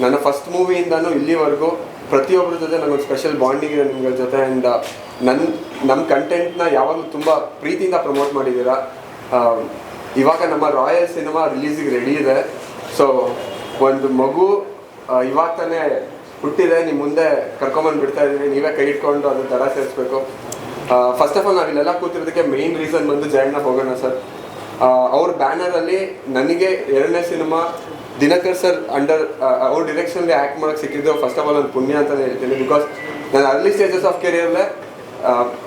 ನನ್ನ ಫಸ್ಟ್ ಮೂವಿಯಿಂದನೂ ಇಲ್ಲಿವರೆಗೂ ಪ್ರತಿಯೊಬ್ಬರ ಜೊತೆ ನನಗೊಂದು ಸ್ಪೆಷಲ್ ಬಾಂಡಿಂಗ್ ಇದೆ ನಿಮ್ಗಳ ಜೊತೆ. ಆ್ಯಂಡ್ ನಮ್ಮ ಕಂಟೆಂಟ್ನ ಯಾವಾಗಲೂ ತುಂಬ ಪ್ರೀತಿಯಿಂದ ಪ್ರಮೋಟ್ ಮಾಡಿದ್ದೀರಾ. ಇವಾಗ ನಮ್ಮ ರಾಯಲ್ ಸಿನಿಮಾ ರಿಲೀಸಿಗೆ ರೆಡಿ ಇದೆ. ಸೊ ಒಂದು ಮಗು ಇವಾಗ ತಾನೇ ಹುಟ್ಟಿದೆ, ನಿಮ್ಮ ಮುಂದೆ ಕರ್ಕೊಂಬಂದು ಬಿಡ್ತಾ ಇದ್ದೀವಿ. ನೀವೇ ಕೈ ಇಟ್ಕೊಂಡು ಅದು ದಡ ಸೇರಿಸ್ಬೇಕು. ಫಸ್ಟ್ ಆಫ್ ಆಲ್ ನಾವಿಲ್ಲೆಲ್ಲ ಕೂತಿರೋದಕ್ಕೆ ಮೇಯ್ನ್ ರೀಸನ್ ಬಂದು ಜಯಣ್ಣ ಹೋಗೋಣ ಸರ್. ಅವ್ರ ಬ್ಯಾನರಲ್ಲಿ ನನಗೆ 2ನೇ ಸಿನಿಮಾ ದಿನಕರ್ ಸರ್ ಅವ್ರ ಡಿರೆಕ್ಷನ್ಗೆ ಆ್ಯಕ್ಟ್ ಮಾಡೋಕ್ಕೆ ಸಿಕ್ಕಿದ್ದು ಫಸ್ಟ್ ಆಫ್ ಆಲ್ ಒಂದು ಪುಣ್ಯ ಅಂತಲೇ ಹೇಳ್ತೀನಿ. ಬಿಕಾಸ್ ನಾನು ಅರ್ಲಿ ಸ್ಟೇಜಸ್ ಆಫ್ ಕೆರಿಯರ್ಲೆ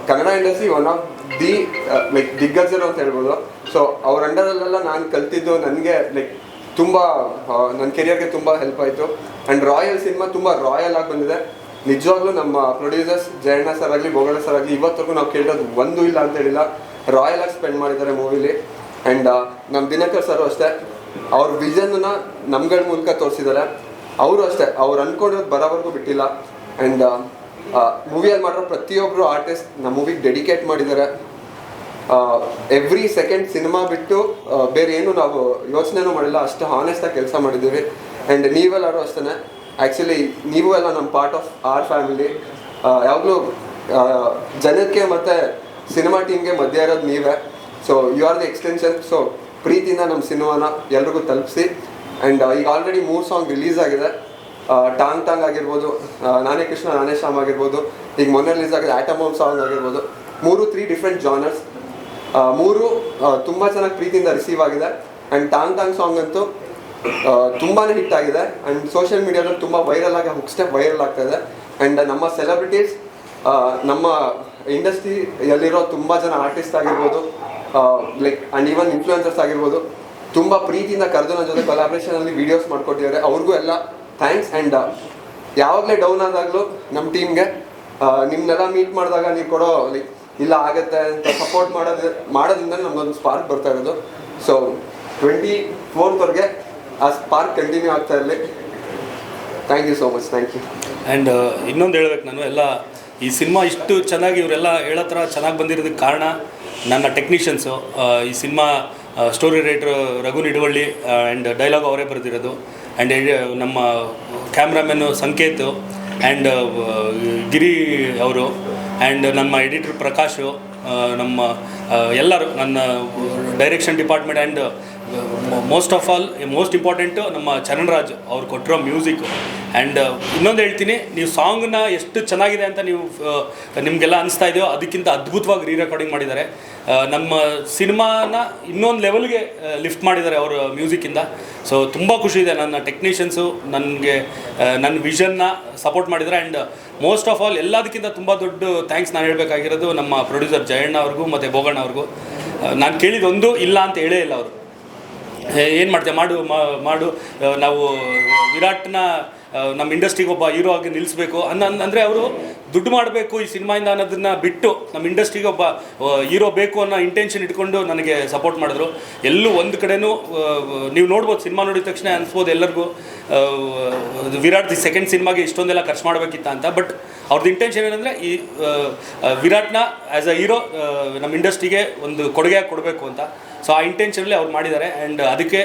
Kannada industry one of the ದಿಗ್ಗಜರು ಅಂತ ಹೇಳ್ಬೋದು. ಸೊ ಅವ್ರ ಅಂಡರಲ್ಲೆಲ್ಲ ನಾನು ಕಲ್ತಿದ್ದು ನನಗೆ ತುಂಬ ನನ್ನ ಕೆರಿಯರ್ಗೆ ತುಂಬ ಹೆಲ್ಪ್ ಆಯಿತು. ಆ್ಯಂಡ್ ರಾಯಲ್ ಸಿನಿಮಾ ತುಂಬ ರಾಯಲ್ ಆಗಿ ಬಂದಿದೆ. ನಿಜವಾಗ್ಲೂ ನಮ್ಮ ಪ್ರೊಡ್ಯೂಸರ್ಸ್ ಜಯಣ್ಣ ಸರ್ ಆಗಲಿ ಬೋಗಣ್ಣ ಸರ್ ಆಗಲಿ ಇವತ್ತರೆಗೂ ನಾವು ಕೇಳೋದು ಒಂದೂ ಇಲ್ಲ ಅಂತ ಹೇಳಿಲ್ಲ. ರಾಯಲ್ ಆಗಿ ಸ್ಪೆಂಡ್ ಮಾಡಿದ್ದಾರೆ ಮೂವಿಲಿ. ಆ್ಯಂಡ್ ನಮ್ಮ ದಿನಕರ್ ಸರು ಅಷ್ಟೇ ಅವ್ರ ವಿಷನ್ನ ನಮ್ಗಳ ಮೂಲಕ ತೋರಿಸಿದ್ದಾರೆ. ಅವರು ಅಷ್ಟೇ ಅವ್ರು ಅಂದ್ಕೊಂಡಿರೋದು ಬರೋವರೆಗೂ ಬಿಟ್ಟಿಲ್ಲ. ಆ್ಯಂಡ್ ಮೂವಿಯಲ್ಲಿ ಮಾಡಿರೋ ಪ್ರತಿಯೊಬ್ಬರು ಆರ್ಟಿಸ್ಟ್ ನಮ್ಮ ಮೂವಿಗೆ ಡೆಡಿಕೇಟ್ ಮಾಡಿದ್ದಾರೆ. ಎವ್ರಿ ಸೆಕೆಂಡ್ ಸಿನಿಮಾ ಬಿಟ್ಟು ಬೇರೆ ಏನು ನಾವು ಯೋಚನೆನೂ ಮಾಡಿಲ್ಲ, ಅಷ್ಟು ಹಾನೆಸ್ಟಾಗಿ ಕೆಲಸ ಮಾಡಿದ್ದೀವಿ. ಆ್ಯಂಡ್ ನೀವೆಲ್ಲರೂ ಅಷ್ಟೇ. ಆ್ಯಕ್ಚುಲಿ ನೀವು ಎಲ್ಲ ನಮ್ಮ ಪಾರ್ಟ್ ಆಫ್ ಆರ್ ಫ್ಯಾಮಿಲಿ. ಯಾವಾಗಲೂ ಜನಕ್ಕೆ ಮತ್ತು ಸಿನಿಮಾ ಟೀಮ್ಗೆ ಮಧ್ಯ ಇರೋದು ನೀವೇ. So you are the extension. So ಪ್ರೀತಿಯಿಂದ ನಮ್ಮ ಸಿನಿಮಾನ ಎಲ್ರಿಗೂ ತಲುಪಿಸಿ. ಆ್ಯಂಡ್ ಈಗ ಆಲ್ರೆಡಿ 3 ಸಾಂಗ್ ರಿಲೀಸ್ ಆಗಿದೆ. ಟಾಂಗ್ ಟಾಂಗ್ ಆಗಿರ್ಬೋದು, ನಾನೇ ಕೃಷ್ಣ ನಾನೇ ಶ್ಯಾಮ್ ಆಗಿರ್ಬೋದು, ಈಗ ಮೊನ್ನೆ ರಿಲೀಸ್ ಆಗಿದೆ ಆಟಮ್ ಹೋಮ್ ಸಾಂಗ್ ಆಗಿರ್ಬೋದು. 3 ಡಿಫ್ರೆಂಟ್ ಜಾನರ್ಸ್, 3 ತುಂಬ ಚೆನ್ನಾಗಿ ಪ್ರೀತಿಯಿಂದ ರಿಸೀವ್ ಆಗಿದೆ. ಆ್ಯಂಡ್ ಟಾಂಗ್ ಟಾಂಗ್ ಸಾಂಗ್ ಅಂತೂ ತುಂಬಾ ಹಿಟ್ ಆಗಿದೆ. ಆ್ಯಂಡ್ ಸೋಷಿಯಲ್ ಮೀಡಿಯಾದಲ್ಲಿ ತುಂಬ ವೈರಲ್ ಆಗಿ ಹುಕ್ ಸ್ಟೆಪ್ ವೈರಲ್ ಆಗ್ತಾ ಇದೆ. ಆ್ಯಂಡ್ ನಮ್ಮ ಸೆಲೆಬ್ರಿಟೀಸ್, ನಮ್ಮ ಇಂಡಸ್ಟ್ರಿಯಲ್ಲಿರೋ ತುಂಬ ಜನ ಆರ್ಟಿಸ್ಟ್ ಆಗಿರ್ಬೋದು, ಆ್ಯಂಡ್ ಈವನ್ ಇನ್ಫ್ಲೂಯೆನ್ಸರ್ಸ್ ಆಗಿರ್ಬೋದು, ತುಂಬ ಪ್ರೀತಿಯಿಂದ ಕರೆದು ನನ್ನ ಜೊತೆ ಕೊಲಾಬ್ರೇಷನಲ್ಲಿ ವೀಡಿಯೋಸ್ ಮಾಡ್ಕೊಟ್ಟಿದ್ದಾರೆ. ಅವ್ರಿಗೂ ಎಲ್ಲ ಥ್ಯಾಂಕ್ಸ್. ಆ್ಯಂಡ್ ಯಾವಾಗಲೇ ಡೌನ್ ಆದಾಗಲೂ ನಮ್ಮ ಟೀಮ್ಗೆ ನಿಮ್ಮನ್ನೆಲ್ಲ ಮೀಟ್ ಮಾಡಿದಾಗ ನೀವು ಕೊಡೋ ಇಲ್ಲ ಆಗುತ್ತೆ ಅಂತ ಸಪೋರ್ಟ್ ಮಾಡೋದ್ರಿಂದ ನಮಗೊಂದು ಸ್ಪಾರ್ಕ್ ಬರ್ತಾ ಇರೋದು. ಸೊ 24th ಆ ಸ್ಪಾರ್ಕ್ ಕಂಟಿನ್ಯೂ ಆಗ್ತಾ ಇರಲಿ. Thank you so much. Thank you. And ಇನ್ನೊಂದು ಹೇಳ್ಬೇಕು, ನಾನು ಎಲ್ಲ ಈ ಸಿನಿಮಾ ಇಷ್ಟು ಚೆನ್ನಾಗಿ ಇವರೆಲ್ಲ ಹೇಳೋ ಥರ ಚೆನ್ನಾಗಿ ಬಂದಿರೋದಕ್ಕೆ ಕಾರಣ ನನ್ನ ಟೆಕ್ನಿಷಿಯನ್ಸು. ಈ cinema story writer Raghu Niduvalli and dialogue ಅವರೇ ಬರೆದಿರೋದು. ಆ್ಯಂಡ್ ನಮ್ಮ ಕ್ಯಾಮ್ರಾಮನ್ನು ಸಂಕೇತ್ ಆ್ಯಂಡ್ ಗಿರಿ ಅವರು, ಆ್ಯಂಡ್ ನಮ್ಮ ಎಡಿಟರ್ ಪ್ರಕಾಶು, ನಮ್ಮ ಎಲ್ಲರೂ, ನನ್ನ direction department. And most of all most important ನಮ್ಮ ಚರಣ್ ರಾಜ್ ಅವ್ರು ಕೊಟ್ಟಿರೋ ಮ್ಯೂಸಿಕ್ಕು. ಆ್ಯಂಡ್ ಇನ್ನೊಂದು ಹೇಳ್ತೀನಿ, ನೀವು ಸಾಂಗ್ನ ಎಷ್ಟು ಚೆನ್ನಾಗಿದೆ ಅಂತ ನೀವು ನಿಮಗೆಲ್ಲ ಅನಿಸ್ತಾ ಇದೆಯೋ ಅದಕ್ಕಿಂತ ಅದ್ಭುತವಾಗಿ ರೀ ರೆಕಾರ್ಡಿಂಗ್ ಮಾಡಿದ್ದಾರೆ. ನಮ್ಮ ಸಿನಿಮಾನ ಇನ್ನೊಂದು ಲೆವೆಲ್ಗೆ ಲಿಫ್ಟ್ ಮಾಡಿದ್ದಾರೆ ಅವರು ಮ್ಯೂಸಿಕ್ಕಿಂದ. ಸೊ ತುಂಬ ಖುಷಿ ಇದೆ. ನನ್ನ ಟೆಕ್ನಿಷಿಯನ್ಸು ನನಗೆ ನನ್ನ ವಿಷನ್ನ ಸಪೋರ್ಟ್ ಮಾಡಿದ್ದಾರೆ. ಆ್ಯಂಡ್ ಮೋಸ್ಟ್ ಆಫ್ ಆಲ್ ಎಲ್ಲದಕ್ಕಿಂತ ತುಂಬ ದೊಡ್ಡ ಥ್ಯಾಂಕ್ಸ್ ನಾನು ಹೇಳಬೇಕಾಗಿರೋದು ನಮ್ಮ ಪ್ರೊಡ್ಯೂಸರ್ ಜಯಣ್ಣ ಅವ್ರಿಗೂ ಮತ್ತು ಬೋಗಣ್ಣ ಅವ್ರಿಗೂ. ನಾನು ಕೇಳಿದೊಂದು ಇಲ್ಲ ಅಂತ ಹೇಳೇ ಇಲ್ಲ ಅವರು. ಏನು ಮಾಡ್ತೇವೆ ಮಾಡು ನಾವು ವಿರಾಟ್ನ ನಮ್ಮ ಇಂಡಸ್ಟ್ರಿಗೆ ಒಬ್ಬ ಹೀರೋ ಆಗಿ ನಿಲ್ಲಿಸಬೇಕು ಅಂದರೆ ಅವರು ದುಡ್ಡು ಮಾಡಬೇಕು ಈ ಸಿನಿಮಾಯಿಂದ ಅನ್ನೋದನ್ನು ಬಿಟ್ಟು ನಮ್ಮ ಇಂಡಸ್ಟ್ರಿಗೆ ಒಬ್ಬ ಹೀರೋ ಬೇಕು ಅನ್ನೋ ಇಂಟೆನ್ಷನ್ ಇಟ್ಕೊಂಡು ನನಗೆ ಸಪೋರ್ಟ್ ಮಾಡಿದ್ರು. ಎಲ್ಲೂ ಒಂದು ಕಡೆನೂ ನೀವು ನೋಡ್ಬೋದು, ಸಿನಿಮಾ ನೋಡಿದ ತಕ್ಷಣ ಅನಿಸ್ಬೋದು ಎಲ್ಲರಿಗೂ ವಿರಾಟ್ ಸೆಕೆಂಡ್ ಸಿನಿಮಾಗೆ ಇಷ್ಟೊಂದೆಲ್ಲ ಖರ್ಚು ಮಾಡಬೇಕಿತ್ತ ಅಂತ. ಬಟ್ ಅವ್ರದ್ದು ಇಂಟೆನ್ಷನ್ ಏನಂದರೆ ಈ ವಿರಾಟ್ನ ಆ್ಯಸ್ ಅ ಹೀರೋ ನಮ್ಮ ಇಂಡಸ್ಟ್ರಿಗೆ ಒಂದು ಕೊಡುಗೆ ಕೊಡಬೇಕು ಅಂತ. ಸೊ ಆ ಇಂಟೆನ್ಷನಲ್ಲಿ ಅವ್ರು ಮಾಡಿದ್ದಾರೆ. ಆ್ಯಂಡ್ ಅದಕ್ಕೆ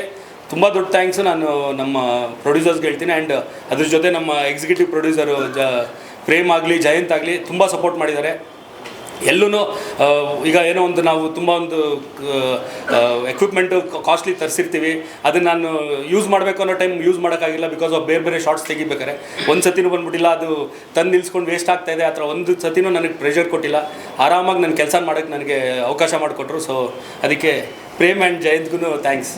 ತುಂಬ ದೊಡ್ಡ ಥ್ಯಾಂಕ್ಸು ನಾನು ನಮ್ಮ ಪ್ರೊಡ್ಯೂಸರ್ಸ್ಗೆ ಹೇಳ್ತೀನಿ. ಆ್ಯಂಡ್ ಅದ್ರ ಜೊತೆ ನಮ್ಮ ಎಕ್ಸಿಕ್ಯೂಟಿವ್ ಪ್ರೊಡ್ಯೂಸರು ಪ್ರೇಮ್ ಆಗಲಿ ಜಯಂತ್ ಆಗಲಿ ತುಂಬ ಸಪೋರ್ಟ್ ಮಾಡಿದ್ದಾರೆ. ಎಲ್ಲೂ ಈಗ ಏನೋ ಒಂದು ನಾವು ತುಂಬ ಒಂದು ಎಕ್ವಿಪ್ಮೆಂಟು ಕಾಸ್ಟ್ಲಿ ತರಿಸಿರ್ತೀವಿ, ಅದನ್ನು ನಾನು ಯೂಸ್ ಮಾಡಬೇಕು ಅನ್ನೋ ಟೈಮ್ ಯೂಸ್ ಮಾಡೋಕ್ಕಾಗಿಲ್ಲ. ಬಿಕಾಸ್ ಆಫ್ ಬೇರೆ ಶಾರ್ಟ್ಸ್ ತೆಗಿಬೇಕಾರೆ ಒಂದು ಸತಿನೂ ಬಂದುಬಿಟ್ಟಿಲ್ಲ, ಅದು ತಂದು ನಿಲ್ಸ್ಕೊಂಡು ವೇಸ್ಟ್ ಆಗ್ತಾಯಿದೆ. ಆ ಥರ ಒಂದು ಸತಿನೂ ನನಗೆ ಪ್ರೆಷರ್ ಕೊಟ್ಟಿಲ್ಲ. ಆರಾಮಾಗಿ ನನ್ನ ಕೆಲಸ ಮಾಡೋಕ್ಕೆ ನನಗೆ ಅವಕಾಶ ಮಾಡಿಕೊಟ್ರು. ಸೊ ಅದಕ್ಕೆ ಪ್ರೇಮ್ ಆ್ಯಂಡ್ ಜಯಂತ್ಗೂ ಥ್ಯಾಂಕ್ಸ್.